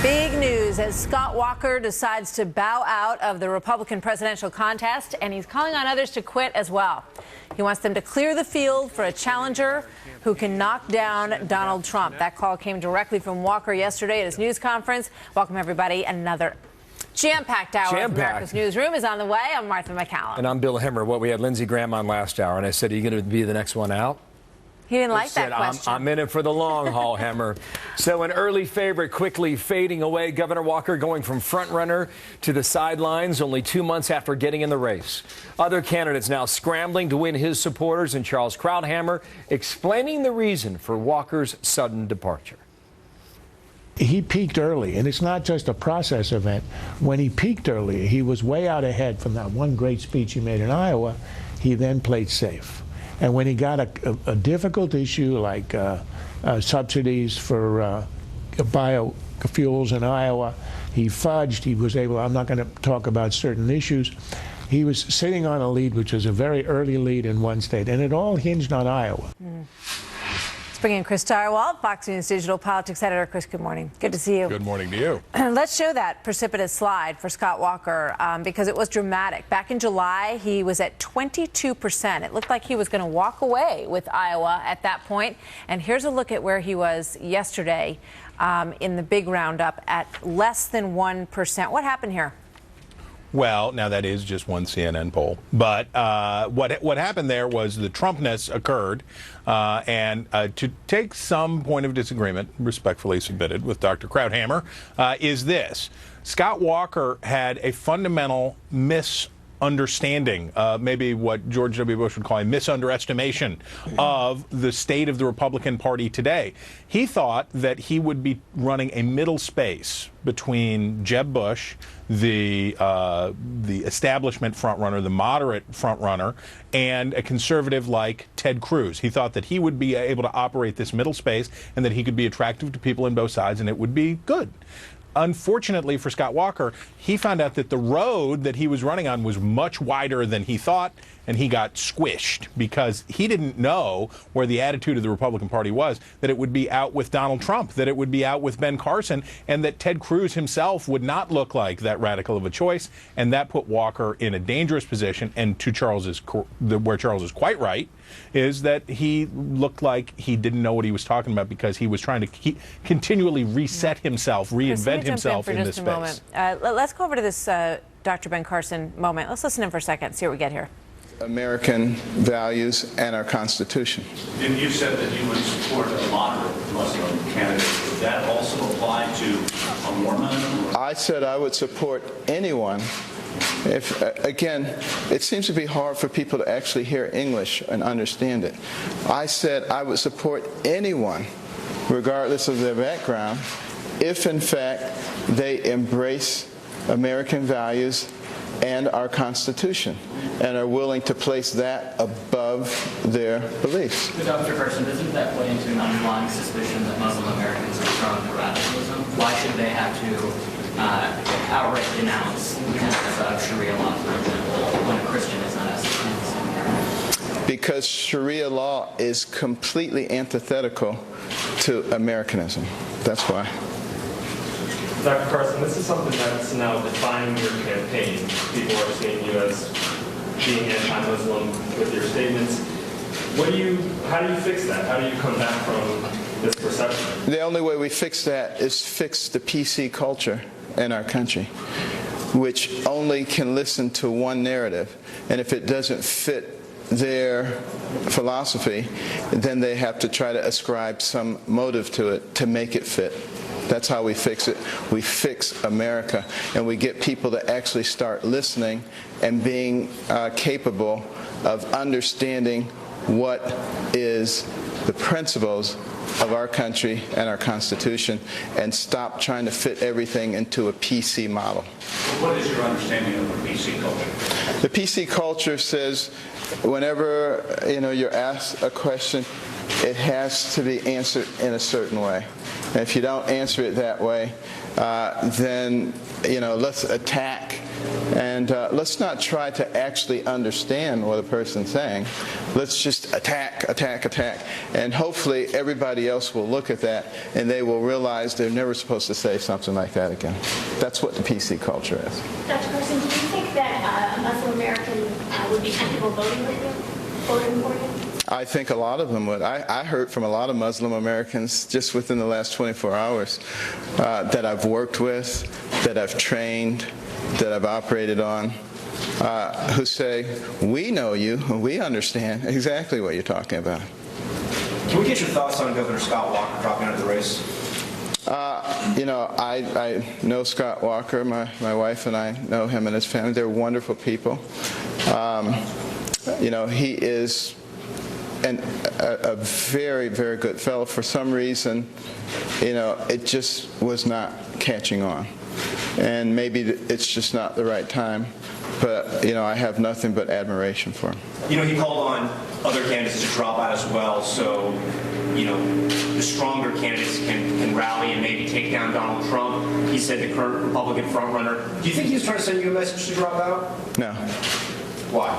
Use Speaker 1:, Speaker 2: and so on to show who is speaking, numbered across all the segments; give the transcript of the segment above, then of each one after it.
Speaker 1: Big news as Scott Walker decides to bow out of the Republican presidential contest, and he's calling on others to quit as well. He wants them to clear the field for a challenger who can knock down Donald Trump. That call came directly from Walker yesterday at his news conference. Welcome, everybody. Another jam-packed hour of America's Newsroom is on the way. I'm Martha McCallum.
Speaker 2: And I'm Bill Hemmer. We had Lindsey Graham on last hour, and I said, are you going to be the next one out?
Speaker 1: He didn't like that question.
Speaker 2: I'm in it for the long haul, Hemmer. So an early favorite quickly fading away. Governor Walker going from front runner to the sidelines only 2 months after getting in the race. Other candidates now scrambling to win his supporters, and Charles Krauthammer explaining the reason for Walker's sudden departure.
Speaker 3: He peaked early, and it's not just a process event. When he peaked early, he was way out ahead from that one great speech he made in Iowa. He then played safe. And when he got a difficult issue like subsidies for biofuels in Iowa, he fudged. He was able, I'm not going to talk about certain issues. He was sitting on a lead, which was a very early lead in one state, and it all hinged on Iowa.
Speaker 1: Let's bring in Chris Stirewalt, Fox News digital politics editor. Chris, good morning. Good to see you.
Speaker 4: Good morning to you.
Speaker 1: Let's show that precipitous slide for Scott Walker because it was dramatic. Back in July, he was at 22%. It looked like he was going to walk away with Iowa at that point. And here's a look at where he was yesterday in the big roundup at less than 1%. What happened here?
Speaker 4: Well, now that is just one CNN poll. But what happened there was the Trumpness occurred. And to take some point of disagreement, respectfully submitted with Dr. Krauthammer, is this. Scott Walker had a fundamental misunderstanding, maybe what George W. Bush would call a misunderestimation of the state of the Republican Party today. He thought that he would be running a middle space between Jeb Bush, the establishment frontrunner, the moderate frontrunner, and a conservative like Ted Cruz. He thought that he would be able to operate this middle space and that he could be attractive to people in both sides and it would be good. Unfortunately for Scott Walker, he found out that the road that he was running on was much wider than he thought, and he got squished because he didn't know where the attitude of the Republican Party was, that it would be out with Donald Trump, that it would be out with Ben Carson, and that Ted Cruz himself would not look like that radical of a choice, and that put Walker in a dangerous position. And to where Charles is quite right, is that he looked like he didn't know what he was talking about because he was trying to continually reset himself, reinvent himself in this space.
Speaker 1: Let's go over to this Dr. Ben Carson moment. Let's listen in for a second, see what we get here.
Speaker 5: American values and our Constitution.
Speaker 6: And you said that you would support a moderate Muslim candidate. Would that also apply to a Mormon?
Speaker 5: I said I would support anyone. If again, it seems to be hard for people to actually hear English and understand it. I said I would support anyone, regardless of their background, if in fact they embrace American values and our Constitution, and are willing to place that above their beliefs.
Speaker 7: But Dr. Carson, doesn't that play into an underlying suspicion that Muslim Americans are prone to radicalism? Why should they have to outright denounce the tenets of Sharia law, for example, when a Christian is not as
Speaker 5: Because Sharia law is completely antithetical to Americanism. That's why.
Speaker 8: Dr. Carson, this is something that's now defining your campaign. People are seeing you as being anti-Muslim with your statements. How do you fix that? How do you come back from this perception?
Speaker 5: The only way we fix that is fix the PC culture in our country, which only can listen to one narrative. And if it doesn't fit their philosophy, then they have to try to ascribe some motive to it to make it fit. That's how we fix it. We fix America, and we get people to actually start listening and being capable of understanding what is the principles of our country and our Constitution, and stop trying to fit everything into a PC model.
Speaker 6: What is your understanding of the PC culture?
Speaker 5: The PC culture says whenever you're asked a question, it has to be answered in a certain way. And if you don't answer it that way, then let's attack And let's not try to actually understand what a person's saying. Let's just attack, attack, attack. And hopefully everybody else will look at that and they will realize they're never supposed to say something like that again. That's what the PC culture is.
Speaker 9: Dr. Carson, do you think that a Muslim American would be comfortable voting with you, voting for you?
Speaker 5: I think a lot of them would. I heard from a lot of Muslim Americans just within the last 24 hours that I've worked with, that I've trained, that I've operated on, who say, we know you, we understand exactly what you're talking about.
Speaker 10: Can we get your thoughts on Governor Scott Walker dropping out of the race?
Speaker 5: You know, I know Scott Walker. My wife and I know him and his family. They're wonderful people. You know, he is a very, very good fellow. For some reason, you know, it just was not catching on. And maybe it's just not the right time. But, you know, I have nothing but admiration for him.
Speaker 10: You know, he called on other candidates to drop out as well, so, you know, the stronger candidates can rally and maybe take down Donald Trump. He said the current Republican frontrunner. Do you think he was trying to send you a message to drop out?
Speaker 5: No.
Speaker 10: Why?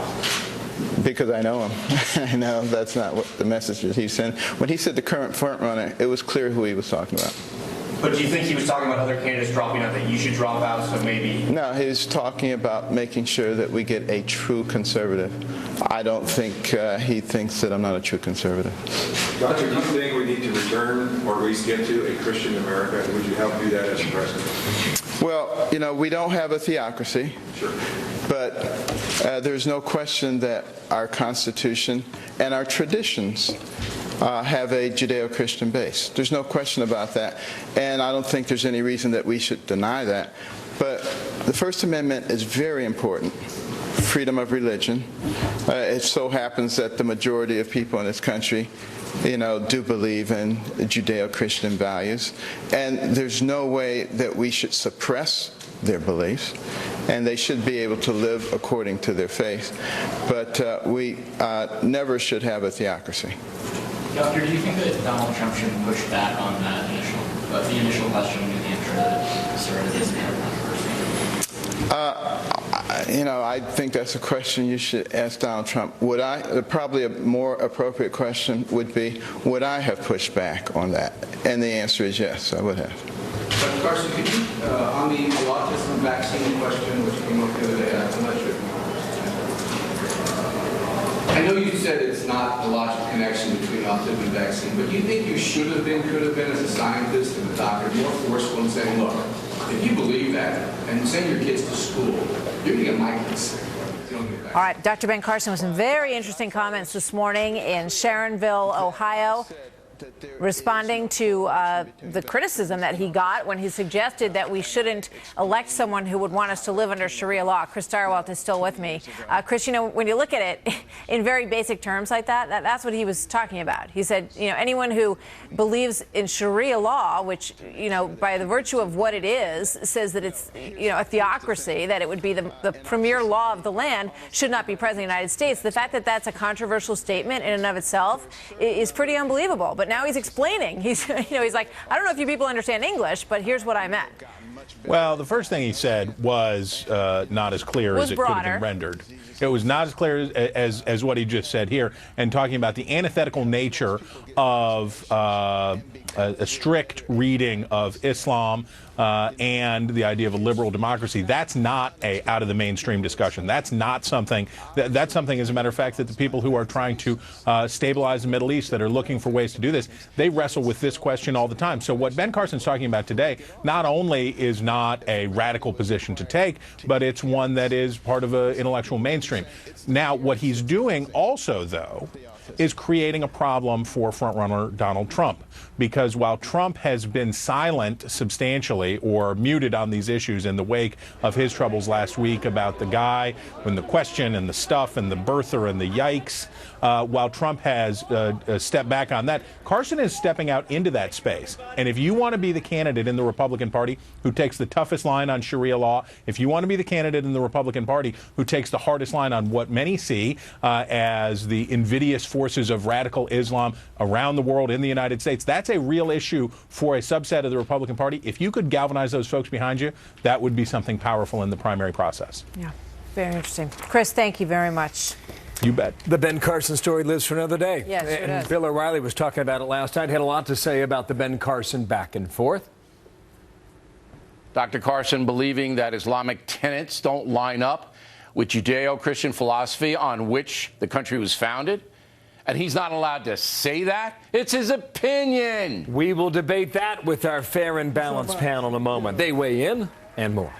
Speaker 5: Because I know him. I know that's not what the message is he sent. When he said the current frontrunner, it was clear who he was talking about.
Speaker 10: But do you think he was talking about other candidates dropping out, that you should drop out, so maybe?
Speaker 5: No, he was talking about making sure that we get a true conservative. I don't think he thinks that I'm not a true conservative.
Speaker 11: Doctor, do you think we need to return or at least get to a Christian America? Would you help do that as president?
Speaker 5: Well, you know, we don't have a theocracy.
Speaker 11: Sure.
Speaker 5: But there's no question that our Constitution and our traditions have a Judeo-Christian base. There's no question about that. And I don't think there's any reason that we should deny that. But the First Amendment is very important. Freedom of religion. It so happens that the majority of people in this country, you know, do believe in Judeo-Christian values. And there's no way that we should suppress their beliefs. And they should be able to live according to their faith. But we never should have a theocracy.
Speaker 7: Doctor, do you think that Donald Trump should push back on that the initial question in New Hampshire that asserted his controversy?
Speaker 5: You know, I think that's a question you should ask Donald Trump. Probably a more appropriate question would be, would I have pushed back on that? And the answer is yes, I would have.
Speaker 12: Dr. Carson, could you, on the autism vaccine question, which came up the other day, I'm not sure. I know you said it's not a logical connection between autism and vaccine, but do you think you should have been, could have been, as a scientist and a doctor, more forceful in saying, look, if you believe that and send your kids to school, you're going to get my kids sick.
Speaker 1: All right, Dr. Ben Carson with some very interesting comments this morning in Sharonville, Ohio, responding to the criticism that he got when he suggested that we shouldn't elect someone who would want us to live under Sharia law. Chris Darwalt is still with me. Chris, you know, when you look at it in very basic terms like that's what he was talking about. He said, you know, anyone who believes in Sharia law, which, you know, by the virtue of what it is, says that it's, you know, a theocracy, that it would be the premier law of the land, should not be president of the United States. The fact that that's a controversial statement in and of itself is pretty unbelievable. But now he's explaining. He's like, I don't know if you people understand English, but here's what I meant.
Speaker 4: Well, the first thing he said was not as clear as it could have been rendered. It was not as clear as what he just said here, and talking about the antithetical nature of a strict reading of Islam and the idea of a liberal democracy. That's not a out of the mainstream discussion. That's not something. That's something, as a matter of fact, that the people who are trying to stabilize the Middle East, that are looking for ways to do this, they wrestle with this question all the time. So what Ben Carson's talking about today not only is not a radical position to take, but it's one that is part of an intellectual mainstream. Now, what he's doing also, though, is creating a problem for frontrunner Donald Trump, because while Trump has been silent substantially or muted on these issues in the wake of his troubles last week about the guy and the question and the stuff and the birther and the yikes, while Trump has stepped back on that, Carson is stepping out into that space. And if you want to be the candidate in the Republican Party who takes the toughest line on Sharia law, if you want to be the candidate in the Republican Party who takes the hardest line on what many see as the invidious force forces of radical Islam around the world, in the United States. That's a real issue for a subset of the Republican Party. If you could galvanize those folks behind you, that would be something powerful in the primary process.
Speaker 1: Yeah, very interesting. Chris, thank you very much.
Speaker 4: You bet.
Speaker 2: The Ben Carson story lives for another day.
Speaker 1: Yes, it
Speaker 2: and
Speaker 1: does.
Speaker 2: Bill O'Reilly was talking about it last night. Had a lot to say about the Ben Carson back and forth.
Speaker 13: Dr. Carson believing that Islamic tenets don't line up with Judeo-Christian philosophy on which the country was founded. And he's not allowed to say that. It's his opinion.
Speaker 2: We will debate that with our Fair and Balanced panel in a moment. They weigh in and more.